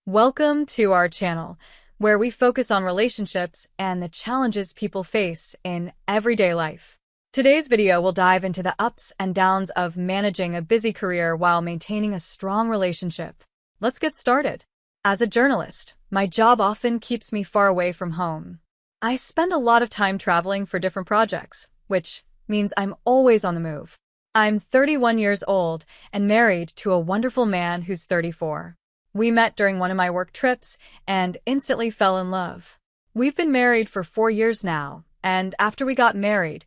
Welcome to our channel, where we focus on relationships and the challenges people face in everyday life. Today's video will dive into the ups and downs of managing a busy career while maintaining a strong relationship. Let's get started. As a journalist, my job often keeps me far away from home. I spend a lot of time traveling for different projects, which means I'm always on the move. I'm 31 years old and married to a wonderful man who's 34. We met during one of my work trips and instantly fell in love. We've been married for 4 years now, and after we got married,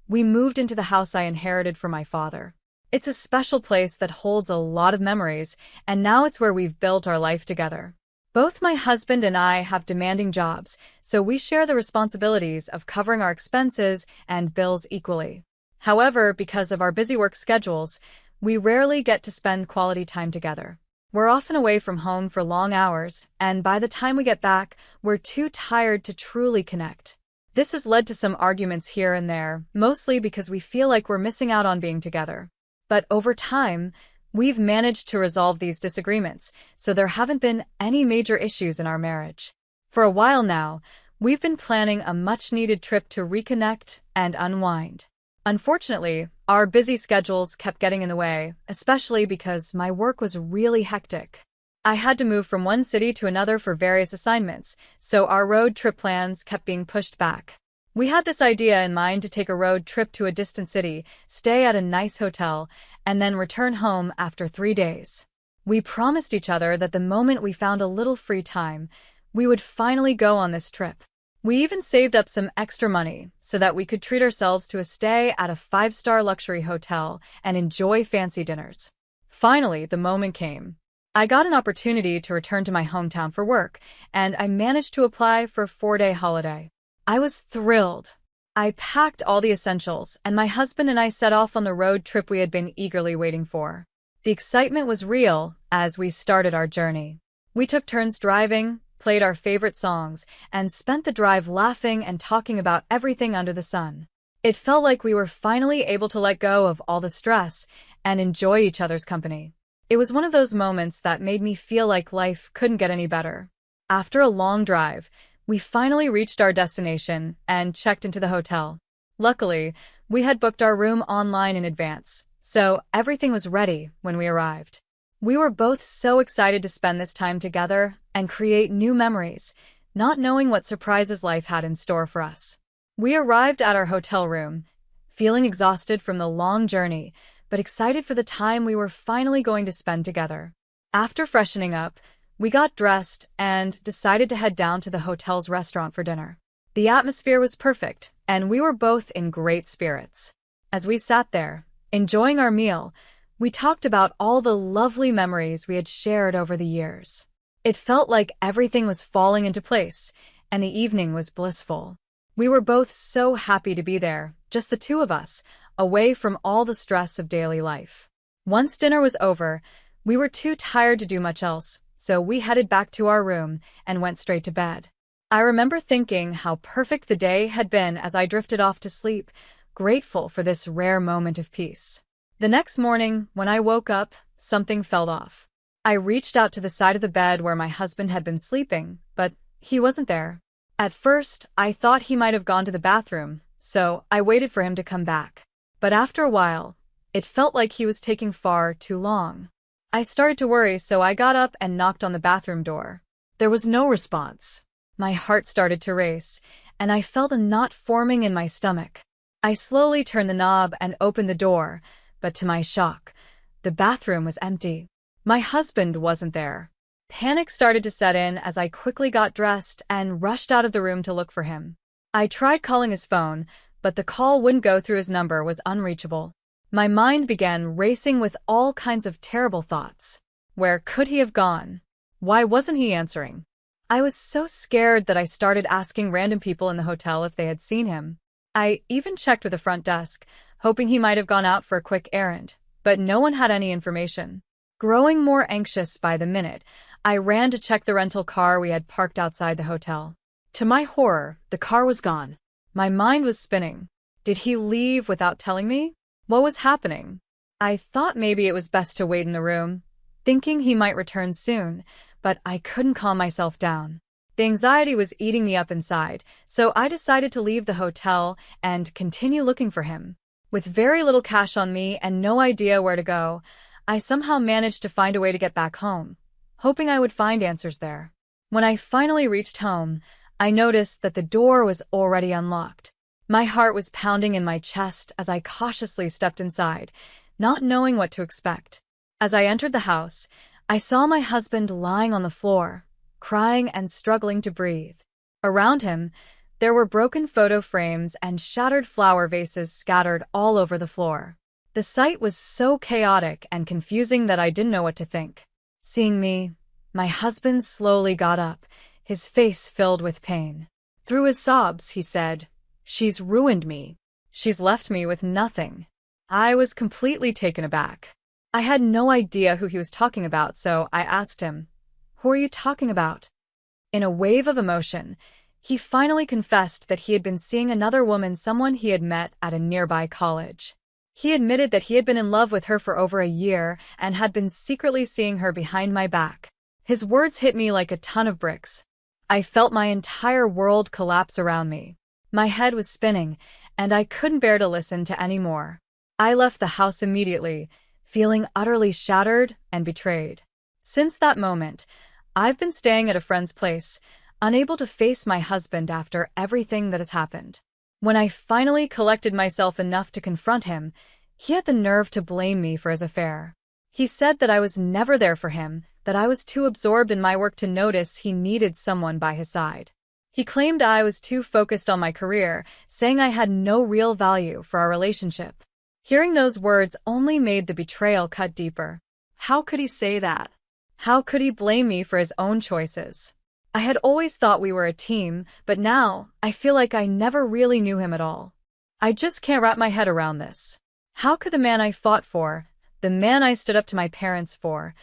we moved into the house I inherited from my father. It's a special place that holds a lot of memories, and now it's where we've built our life together. Both my husband and I have demanding jobs, so we share the responsibilities of covering our expenses and bills equally. However, because of our busy work schedules, we rarely get to spend quality time together. We're often away from home for long hours, and by the time we get back, we're too tired to truly connect. This has led to some arguments here and there, mostly because we feel like we're missing out on being together. But over time, we've managed to resolve these disagreements, so there haven't been any major issues in our marriage. For a while now, we've been planning a much-needed trip to reconnect and unwind. Unfortunately, our busy schedules kept getting in the way, especially because my work was really hectic. I had to move from one city to another for various assignments, so our road trip plans kept being pushed back. We had this idea in mind to take a road trip to a distant city, stay at a nice hotel, and then return home after 3 days. We promised each other that the moment we found a little free time, we would finally go on this trip. We even saved up some extra money so that we could treat ourselves to a stay at a 5-star luxury hotel and enjoy fancy dinners. Finally, the moment came. I got an opportunity to return to my hometown for work, and I managed to apply for a 4-day holiday. I was thrilled. I packed all the essentials, and my husband and I set off on the road trip we had been eagerly waiting for. The excitement was real as we started our journey. We took turns driving, played our favorite songs, and spent the drive laughing and talking about everything under the sun. It felt like we were finally able to let go of all the stress and enjoy each other's company. It was one of those moments that made me feel like life couldn't get any better. After a long drive, we finally reached our destination and checked into the hotel. Luckily, we had booked our room online in advance, so everything was ready when we arrived. We were both so excited to spend this time together and create new memories, not knowing what surprises life had in store for us. We arrived at our hotel room, feeling exhausted from the long journey, but excited for the time we were finally going to spend together. After freshening up, we got dressed and decided to head down to the hotel's restaurant for dinner. The atmosphere was perfect, and we were both in great spirits. As we sat there, enjoying our meal, we talked about all the lovely memories we had shared over the years. It felt like everything was falling into place, and the evening was blissful. We were both so happy to be there, just the two of us, away from all the stress of daily life. Once dinner was over, we were too tired to do much else, so we headed back to our room and went straight to bed. I remember thinking how perfect the day had been as I drifted off to sleep, grateful for this rare moment of peace. The next morning, when I woke up, something felt off. I reached out to the side of the bed where my husband had been sleeping, but he wasn't there. At first, I thought he might have gone to the bathroom, so I waited for him to come back. But after a while, it felt like he was taking far too long. I started to worry, so I got up and knocked on the bathroom door. There was no response. My heart started to race, and I felt a knot forming in my stomach. I slowly turned the knob and opened the door, but to my shock, the bathroom was empty. My husband wasn't there. Panic started to set in as I quickly got dressed and rushed out of the room to look for him. I tried calling his phone, but the call wouldn't go through. His number was unreachable. My mind began racing with all kinds of terrible thoughts. Where could he have gone? Why wasn't he answering? I was so scared that I started asking random people in the hotel if they had seen him. I even checked with the front desk, hoping he might have gone out for a quick errand, but no one had any information. Growing more anxious by the minute, I ran to check the rental car we had parked outside the hotel. To my horror, the car was gone. My mind was spinning. Did he leave without telling me? What was happening? I thought maybe it was best to wait in the room, thinking he might return soon, but I couldn't calm myself down. The anxiety was eating me up inside, so I decided to leave the hotel and continue looking for him. With very little cash on me and no idea where to go, I somehow managed to find a way to get back home, hoping I would find answers there. When I finally reached home, I noticed that the door was already unlocked. My heart was pounding in my chest as I cautiously stepped inside, not knowing what to expect. As I entered the house, I saw my husband lying on the floor, crying and struggling to breathe. Around him, there were broken photo frames and shattered flower vases scattered all over the floor. The sight was so chaotic and confusing that I didn't know what to think. Seeing me, my husband slowly got up, his face filled with pain. Through his sobs, he said, "She's ruined me. She's left me with nothing." I was completely taken aback. I had no idea who he was talking about, so I asked him, "Who are you talking about?" In a wave of emotion, he finally confessed that he had been seeing another woman, someone he had met at a nearby college. He admitted that he had been in love with her for over a year and had been secretly seeing her behind my back. His words hit me like a ton of bricks. I felt my entire world collapse around me. My head was spinning, and I couldn't bear to listen to any more. I left the house immediately, feeling utterly shattered and betrayed. Since that moment, I've been staying at a friend's place, unable to face my husband after everything that has happened. When I finally collected myself enough to confront him, he had the nerve to blame me for his affair. He said that I was never there for him, that I was too absorbed in my work to notice he needed someone by his side. He claimed I was too focused on my career, saying I had no real value for our relationship. Hearing those words only made the betrayal cut deeper. How could he say that? How could he blame me for his own choices? I had always thought we were a team, but now I feel like I never really knew him at all. I just can't wrap my head around this. How could the man I fought for, the man I stood up to my parents for,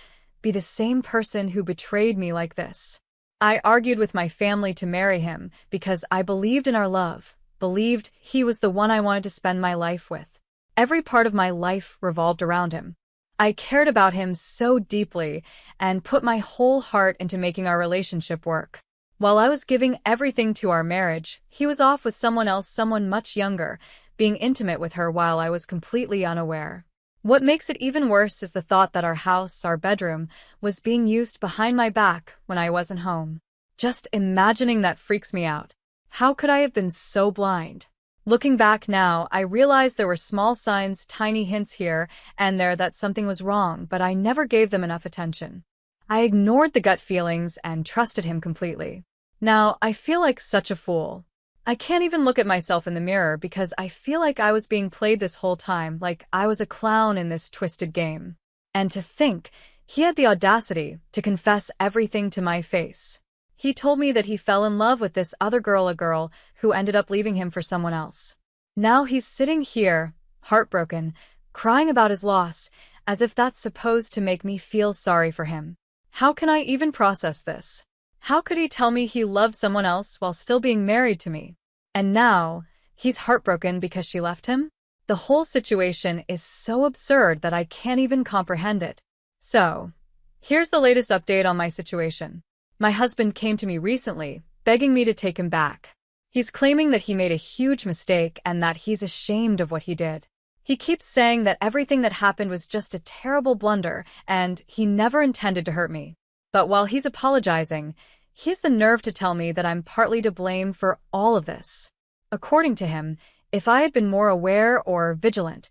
be the same person who betrayed me like this? I argued with my family to marry him because I believed in our love, believed he was the one I wanted to spend my life with. Every part of my life revolved around him. I cared about him so deeply and put my whole heart into making our relationship work. While I was giving everything to our marriage, he was off with someone else, someone much younger, being intimate with her while I was completely unaware. What makes it even worse is the thought that our house, our bedroom, was being used behind my back when I wasn't home. Just imagining that freaks me out. How could I have been so blind? Looking back now, I realize there were small signs, tiny hints here and there that something was wrong, but I never gave them enough attention. I ignored the gut feelings and trusted him completely. Now, I feel like such a fool. I can't even look at myself in the mirror because I feel like I was being played this whole time, like I was a clown in this twisted game. And to think, he had the audacity to confess everything to my face. He told me that he fell in love with this other girl, a girl who ended up leaving him for someone else. Now he's sitting here, heartbroken, crying about his loss, as if that's supposed to make me feel sorry for him. How can I even process this? How could he tell me he loved someone else while still being married to me? And now, he's heartbroken because she left him? The whole situation is so absurd that I can't even comprehend it. So, here's the latest update on my situation. My husband came to me recently, begging me to take him back. He's claiming that he made a huge mistake and that he's ashamed of what he did. He keeps saying that everything that happened was just a terrible blunder and he never intended to hurt me. But while he's apologizing, he has the nerve to tell me that I'm partly to blame for all of this. According to him, if I had been more aware or vigilant,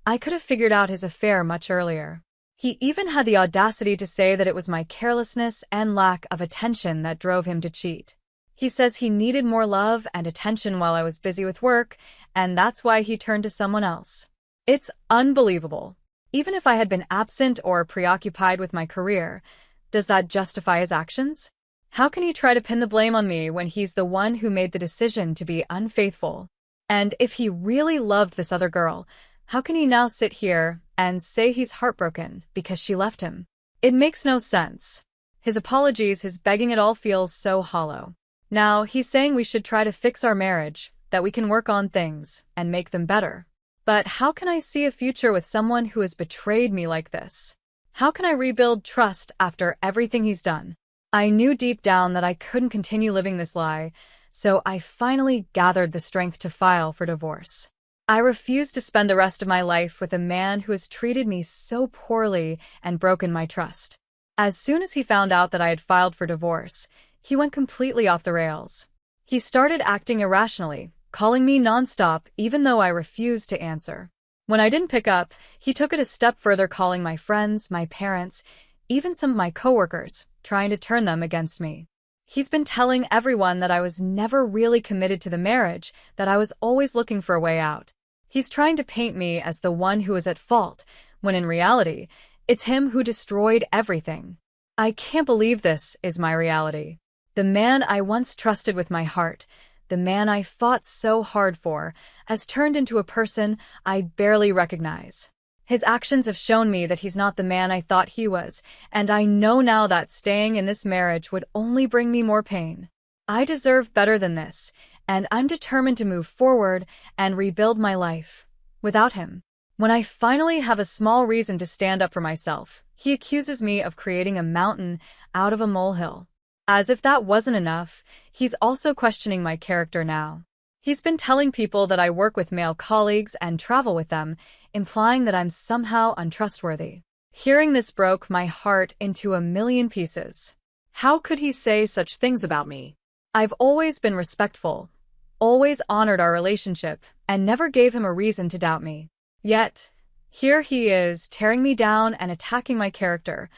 I could have figured out his affair much earlier. He even had the audacity to say that it was my carelessness and lack of attention that drove him to cheat. He says he needed more love and attention while I was busy with work, and that's why he turned to someone else. It's unbelievable. Even if I had been absent or preoccupied with my career, does that justify his actions? How can he try to pin the blame on me when he's the one who made the decision to be unfaithful? And if he really loved this other girl, how can he now sit here and say he's heartbroken because she left him? It makes no sense. His apologies, his begging, it all feels so hollow. Now, he's saying we should try to fix our marriage, that we can work on things and make them better. But how can I see a future with someone who has betrayed me like this? How can I rebuild trust after everything he's done? I knew deep down that I couldn't continue living this lie, so I finally gathered the strength to file for divorce. I refused to spend the rest of my life with a man who has treated me so poorly and broken my trust. As soon as he found out that I had filed for divorce, he went completely off the rails. He started acting irrationally, calling me nonstop even though I refused to answer. When I didn't pick up, he took it a step further, calling my friends, my parents, even some of my coworkers, trying to turn them against me. He's been telling everyone that I was never really committed to the marriage, that I was always looking for a way out. He's trying to paint me as the one who is at fault, when in reality, it's him who destroyed everything. I can't believe this is my reality. The man I once trusted with my heart, the man I fought so hard for, has turned into a person I barely recognize. His actions have shown me that he's not the man I thought he was, and I know now that staying in this marriage would only bring me more pain. I deserve better than this, and I'm determined to move forward and rebuild my life without him. When I finally have a small reason to stand up for myself, he accuses me of creating a mountain out of a molehill. As if that wasn't enough, he's also questioning my character now. He's been telling people that I work with male colleagues and travel with them, implying that I'm somehow untrustworthy. Hearing this broke my heart into a million pieces. How could he say such things about me? I've always been respectful, always honored our relationship, and never gave him a reason to doubt me. Yet, here he is, tearing me down and attacking my character,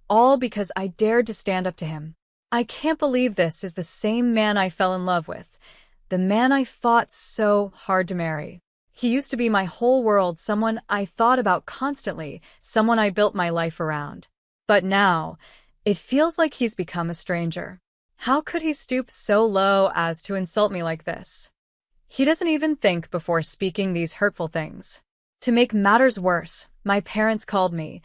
all because I dared to stand up to him. I can't believe this is the same man I fell in love with, the man I fought so hard to marry. He used to be my whole world, someone I thought about constantly, someone I built my life around. But now, it feels like he's become a stranger. How could he stoop so low as to insult me like this? He doesn't even think before speaking these hurtful things. To make matters worse, my parents called me,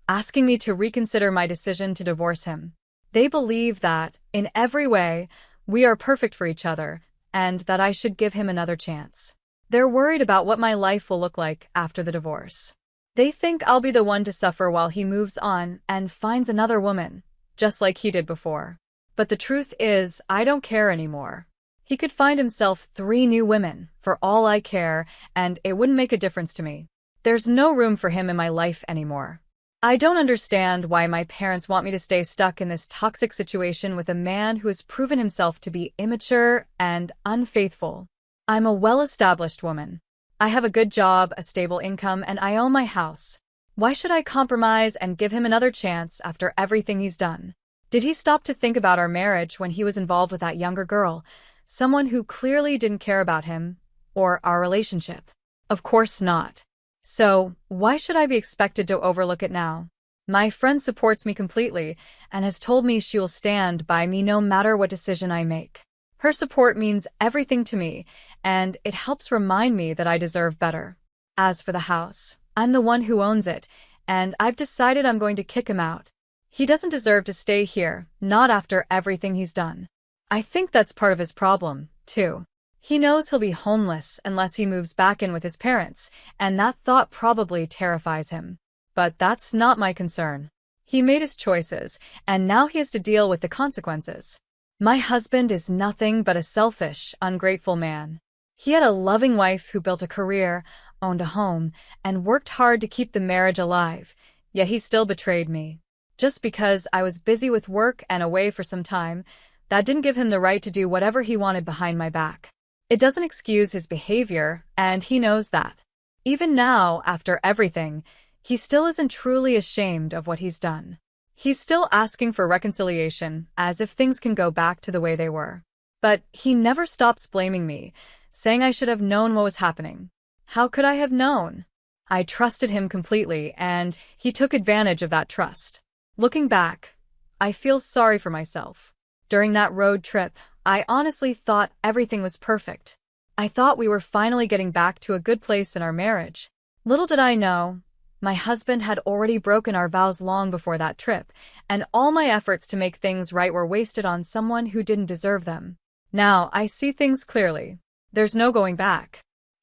asking me to reconsider my decision to divorce him. They believe that, in every way, we are perfect for each other, and that I should give him another chance. They're worried about what my life will look like after the divorce. They think I'll be the one to suffer while he moves on and finds another woman, just like he did before. But the truth is, I don't care anymore. He could find himself 3 new women, for all I care, and it wouldn't make a difference to me. There's no room for him in my life anymore. I don't understand why my parents want me to stay stuck in this toxic situation with a man who has proven himself to be immature and unfaithful. I'm a well-established woman. I have a good job, a stable income, and I own my house. Why should I compromise and give him another chance after everything he's done? Did he stop to think about our marriage when he was involved with that younger girl, someone who clearly didn't care about him or our relationship? Of course not. So, why should I be expected to overlook it now? My friend supports me completely and has told me she will stand by me no matter what decision I make. Her support means everything to me, and it helps remind me that I deserve better. As for the house, I'm the one who owns it, and I've decided I'm going to kick him out. He doesn't deserve to stay here, not after everything he's done. I think that's part of his problem, too. He knows he'll be homeless unless he moves back in with his parents, and that thought probably terrifies him. But that's not my concern. He made his choices, and now he has to deal with the consequences. My husband is nothing but a selfish, ungrateful man. He had a loving wife who built a career, owned a home, and worked hard to keep the marriage alive, yet he still betrayed me. Just because I was busy with work and away for some time, that didn't give him the right to do whatever he wanted behind my back. It doesn't excuse his behavior, and he knows that. Even now, after everything, he still isn't truly ashamed of what he's done. He's still asking for reconciliation, as if things can go back to the way they were. But he never stops blaming me, saying I should have known what was happening. How could I have known? I trusted him completely, and he took advantage of that trust. Looking back, I feel sorry for myself. During that road trip, I honestly thought everything was perfect. I thought we were finally getting back to a good place in our marriage. Little did I know, my husband had already broken our vows long before that trip, and all my efforts to make things right were wasted on someone who didn't deserve them. Now I see things clearly. There's no going back.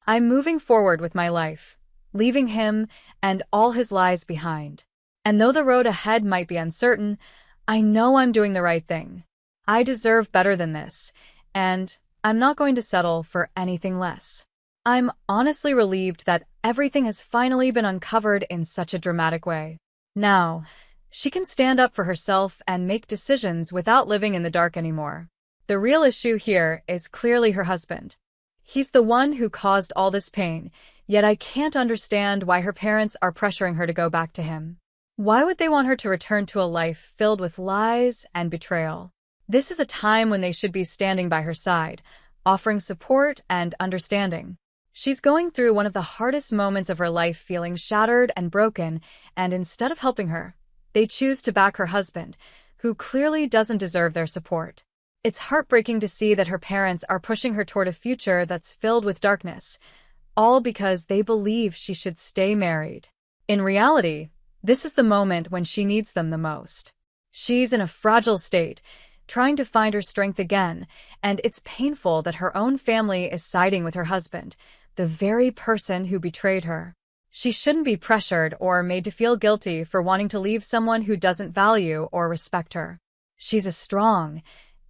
I'm moving forward with my life, leaving him and all his lies behind. And though the road ahead might be uncertain, I know I'm doing the right thing. I deserve better than this, and I'm not going to settle for anything less. I'm honestly relieved that everything has finally been uncovered in such a dramatic way. Now, she can stand up for herself and make decisions without living in the dark anymore. The real issue here is clearly her husband. He's the one who caused all this pain, yet I can't understand why her parents are pressuring her to go back to him. Why would they want her to return to a life filled with lies and betrayal? This is a time when they should be standing by her side, offering support and understanding. She's going through one of the hardest moments of her life, feeling shattered and broken, and instead of helping her, they choose to back her husband, who clearly doesn't deserve their support. It's heartbreaking to see that her parents are pushing her toward a future that's filled with darkness, all because they believe she should stay married. In reality, this is the moment when she needs them the most. She's in a fragile state, trying to find her strength again, and it's painful that her own family is siding with her husband, the very person who betrayed her. She shouldn't be pressured or made to feel guilty for wanting to leave someone who doesn't value or respect her. She's a strong,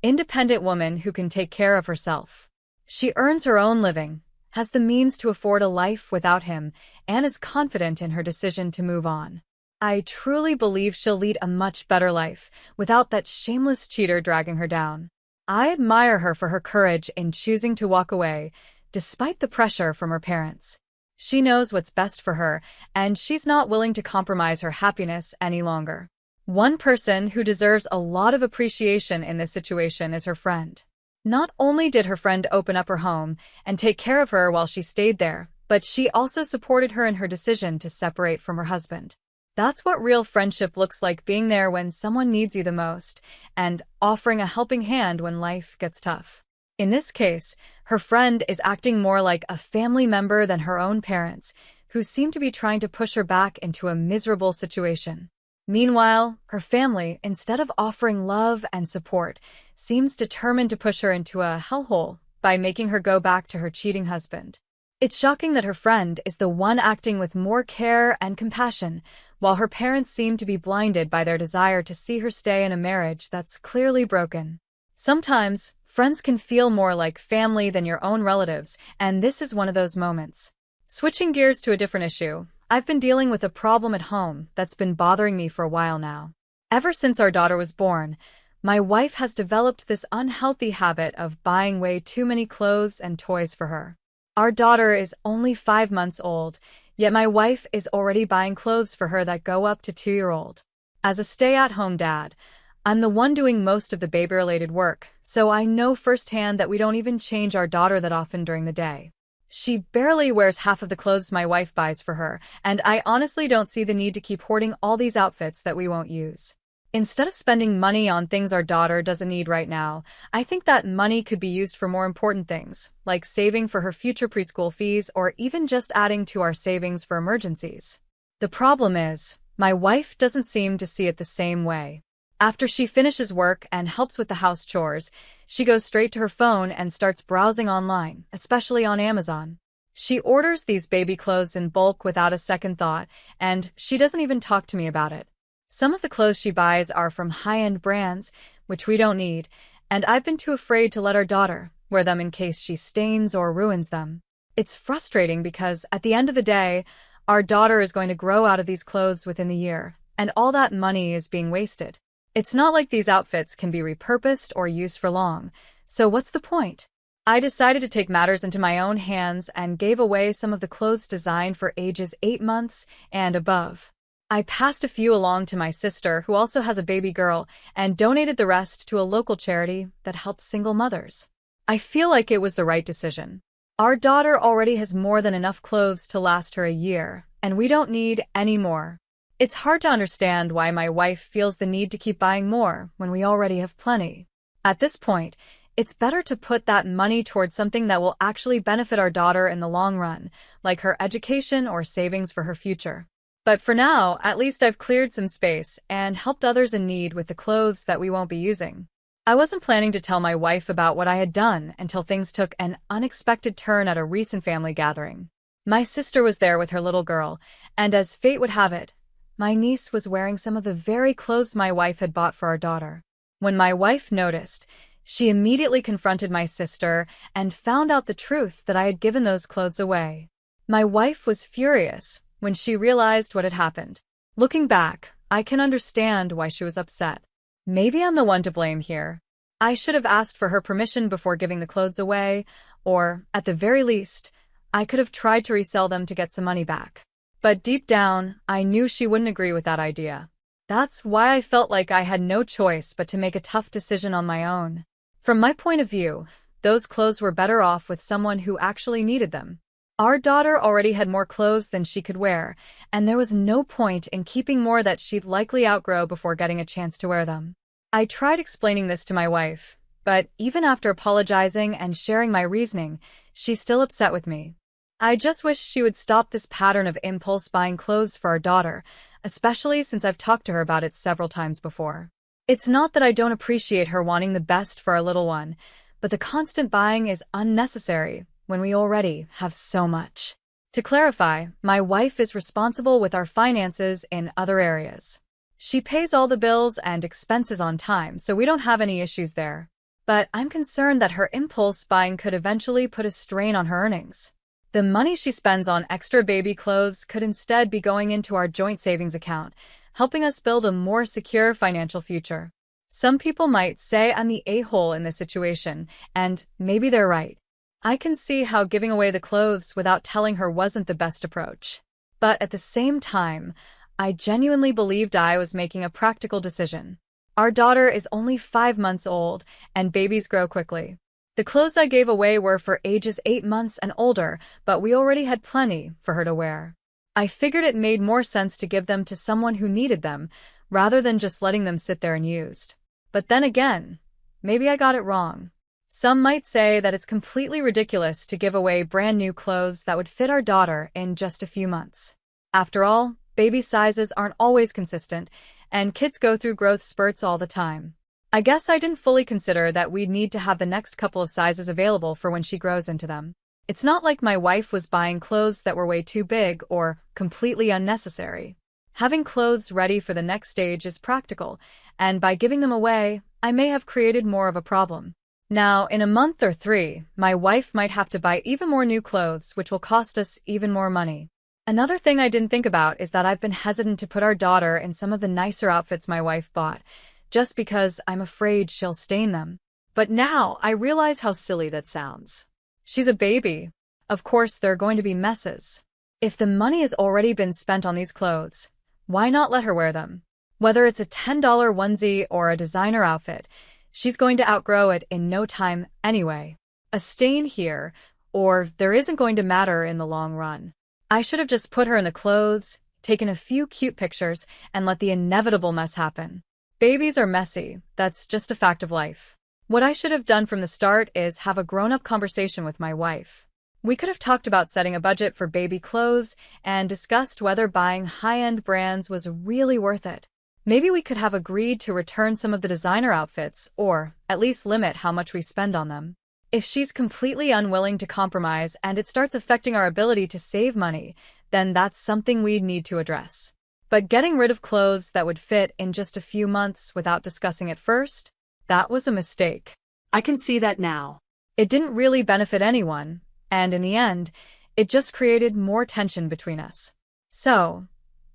independent woman who can take care of herself. She earns her own living, has the means to afford a life without him, and is confident in her decision to move on. I truly believe she'll lead a much better life without that shameless cheater dragging her down. I admire her for her courage in choosing to walk away, despite the pressure from her parents. She knows what's best for her, and she's not willing to compromise her happiness any longer. One person who deserves a lot of appreciation in this situation is her friend. Not only did her friend open up her home and take care of her while she stayed there, but she also supported her in her decision to separate from her husband. That's what real friendship looks like, being there when someone needs you the most and offering a helping hand when life gets tough. In this case, her friend is acting more like a family member than her own parents, who seem to be trying to push her back into a miserable situation. Meanwhile, her family, instead of offering love and support, seems determined to push her into a hellhole by making her go back to her cheating husband. It's shocking that her friend is the one acting with more care and compassion, while her parents seem to be blinded by their desire to see her stay in a marriage that's clearly broken. Sometimes, friends can feel more like family than your own relatives, and this is one of those moments. Switching gears to a different issue, I've been dealing with a problem at home that's been bothering me for a while now. Ever since our daughter was born, my wife has developed this unhealthy habit of buying way too many clothes and toys for her. Our daughter is only 5 months old, yet my wife is already buying clothes for her that go up to 2-year-old. As a stay-at-home dad, I'm the one doing most of the baby-related work, so I know firsthand that we don't even change our daughter that often during the day. She barely wears half of the clothes my wife buys for her, and I honestly don't see the need to keep hoarding all these outfits that we won't use. Instead of spending money on things our daughter doesn't need right now, I think that money could be used for more important things, like saving for her future preschool fees or even just adding to our savings for emergencies. The problem is, my wife doesn't seem to see it the same way. After she finishes work and helps with the house chores, she goes straight to her phone and starts browsing online, especially on Amazon. She orders these baby clothes in bulk without a second thought, and she doesn't even talk to me about it. Some of the clothes she buys are from high-end brands, which we don't need, and I've been too afraid to let our daughter wear them in case she stains or ruins them. It's frustrating because, at the end of the day, our daughter is going to grow out of these clothes within the year, and all that money is being wasted. It's not like these outfits can be repurposed or used for long, so what's the point? I decided to take matters into my own hands and gave away some of the clothes designed for ages 8 months and above. I passed a few along to my sister, who also has a baby girl, and donated the rest to a local charity that helps single mothers. I feel like it was the right decision. Our daughter already has more than enough clothes to last her a year, and we don't need any more. It's hard to understand why my wife feels the need to keep buying more when we already have plenty. At this point, it's better to put that money towards something that will actually benefit our daughter in the long run, like her education or savings for her future. But for now, at least I've cleared some space and helped others in need with the clothes that we won't be using. I wasn't planning to tell my wife about what I had done until things took an unexpected turn at a recent family gathering. My sister was there with her little girl, and as fate would have it, my niece was wearing some of the very clothes my wife had bought for our daughter. When my wife noticed, she immediately confronted my sister and found out the truth that I had given those clothes away. My wife was furious when she realized what had happened. Looking back, I can understand why she was upset. Maybe I'm the one to blame here. I should have asked for her permission before giving the clothes away, or, at the very least, I could have tried to resell them to get some money back. But deep down, I knew she wouldn't agree with that idea. That's why I felt like I had no choice but to make a tough decision on my own. From my point of view, those clothes were better off with someone who actually needed them. Our daughter already had more clothes than she could wear, and there was no point in keeping more that she'd likely outgrow before getting a chance to wear them. I tried explaining this to my wife, but even after apologizing and sharing my reasoning, she's still upset with me. I just wish she would stop this pattern of impulse buying clothes for our daughter, especially since I've talked to her about it several times before. It's not that I don't appreciate her wanting the best for our little one, but the constant buying is unnecessary when we already have so much. To clarify, my wife is responsible with our finances in other areas. She pays all the bills and expenses on time, so we don't have any issues there. But I'm concerned that her impulse buying could eventually put a strain on her earnings. The money she spends on extra baby clothes could instead be going into our joint savings account, helping us build a more secure financial future. Some people might say I'm the a-hole in this situation, and maybe they're right. I can see how giving away the clothes without telling her wasn't the best approach. But at the same time, I genuinely believed I was making a practical decision. Our daughter is only 5 months old, and babies grow quickly. The clothes I gave away were for ages 8 months and older, but we already had plenty for her to wear. I figured it made more sense to give them to someone who needed them, rather than just letting them sit there unused. But then again, maybe I got it wrong. Some might say that it's completely ridiculous to give away brand new clothes that would fit our daughter in just a few months. After all, baby sizes aren't always consistent, and kids go through growth spurts all the time. I guess I didn't fully consider that we'd need to have the next couple of sizes available for when she grows into them. It's not like my wife was buying clothes that were way too big or completely unnecessary. Having clothes ready for the next stage is practical, and by giving them away, I may have created more of a problem. Now, in a month or 3, my wife might have to buy even more new clothes, which will cost us even more money. Another thing I didn't think about is that I've been hesitant to put our daughter in some of the nicer outfits my wife bought, just because I'm afraid she'll stain them. But now I realize how silly that sounds. She's a baby. Of course, there are going to be messes. If the money has already been spent on these clothes, why not let her wear them? Whether it's a $10 onesie or a designer outfit, she's going to outgrow it in no time anyway. A stain here, or there isn't going to matter in the long run. I should have just put her in the clothes, taken a few cute pictures, and let the inevitable mess happen. Babies are messy, that's just a fact of life. What I should have done from the start is have a grown-up conversation with my wife. We could have talked about setting a budget for baby clothes and discussed whether buying high-end brands was really worth it. Maybe we could have agreed to return some of the designer outfits, or at least limit how much we spend on them. If she's completely unwilling to compromise and it starts affecting our ability to save money, then that's something we'd need to address. But getting rid of clothes that would fit in just a few months without discussing it first, that was a mistake. I can see that now. It didn't really benefit anyone, and in the end, it just created more tension between us. So,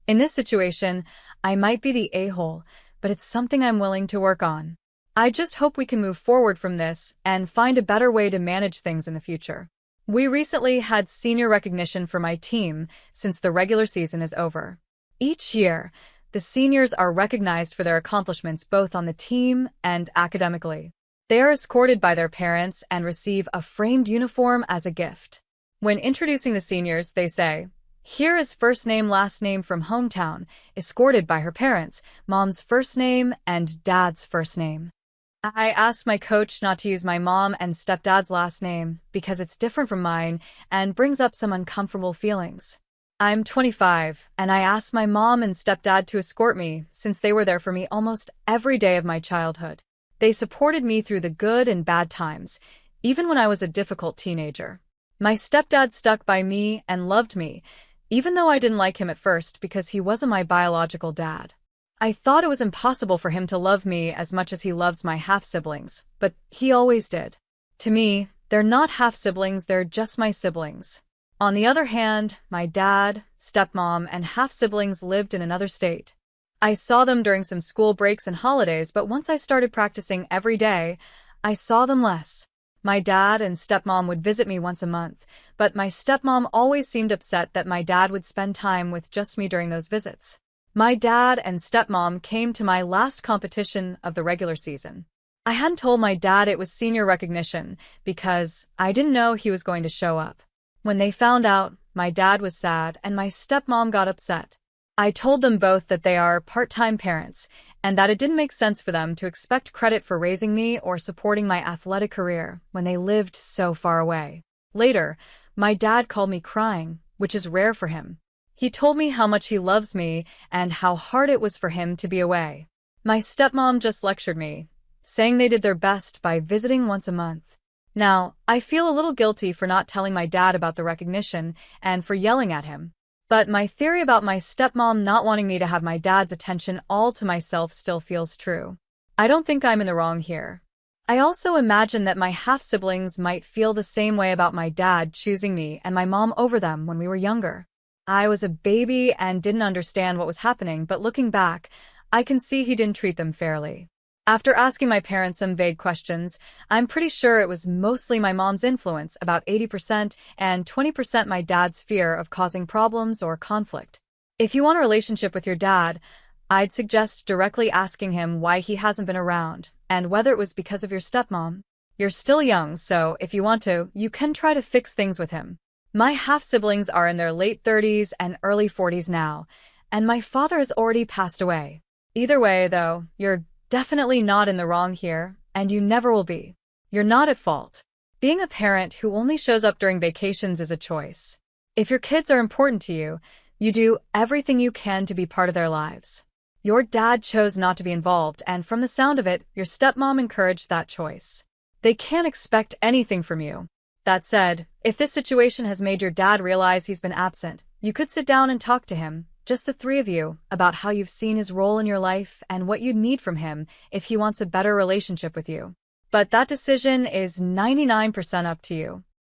in this situation, I might be the a-hole, but it's something I'm willing to work on. I just hope we can move forward from this and find a better way to manage things in the future. We recently had senior recognition for my team since the regular season is over. Each year, the seniors are recognized for their accomplishments both on the team and academically. They are escorted by their parents and receive a framed uniform as a gift. When introducing the seniors, they say, "Here is first name, last name from hometown, escorted by her parents, mom's first name and dad's first name." I asked my coach not to use my mom and stepdad's last name because it's different from mine and brings up some uncomfortable feelings. I'm 25, and I asked my mom and stepdad to escort me since they were there for me almost every day of my childhood. They supported me through the good and bad times, even when I was a difficult teenager. My stepdad stuck by me and loved me, even though I didn't like him at first because he wasn't my biological dad. I thought it was impossible for him to love me as much as he loves my half-siblings, but he always did. To me, they're not half-siblings, they're just my siblings. On the other hand, my dad, stepmom, and half-siblings lived in another state. I saw them during some school breaks and holidays, but once I started practicing every day, I saw them less. My dad and stepmom would visit me once a month, but my stepmom always seemed upset that my dad would spend time with just me during those visits. My dad and stepmom came to my last competition of the regular season. I hadn't told my dad it was senior recognition because I didn't know he was going to show up. When they found out, my dad was sad and my stepmom got upset. I told them both that they are part-time parents and that it didn't make sense for them to expect credit for raising me or supporting my athletic career when they lived so far away. Later, my dad called me crying, which is rare for him. He told me how much he loves me and how hard it was for him to be away. My stepmom just lectured me, saying they did their best by visiting once a month. Now, I feel a little guilty for not telling my dad about the recognition and for yelling at him. But my theory about my stepmom not wanting me to have my dad's attention all to myself still feels true. I don't think I'm in the wrong here. I also imagine that my half-siblings might feel the same way about my dad choosing me and my mom over them when we were younger. I was a baby and didn't understand what was happening, but looking back, I can see he didn't treat them fairly. After asking my parents some vague questions, I'm pretty sure it was mostly my mom's influence, about 80%, and 20% my dad's fear of causing problems or conflict. If you want a relationship with your dad, I'd suggest directly asking him why he hasn't been around, and whether it was because of your stepmom. You're still young, so if you want to, you can try to fix things with him. My half-siblings are in their late 30s and early 40s now, and my father has already passed away. Either way, though, you're definitely not in the wrong here, and you never will be. You're not at fault. Being a parent who only shows up during vacations is a choice. If your kids are important to you, you do everything you can to be part of their lives. Your dad chose not to be involved, and from the sound of it, your stepmom encouraged that choice. They can't expect anything from you. That said, if this situation has made your dad realize he's been absent, you could sit down and talk to him, just the three of you, about how you've seen his role in your life and what you'd need from him if he wants a better relationship with you. But that decision is 99% up to you.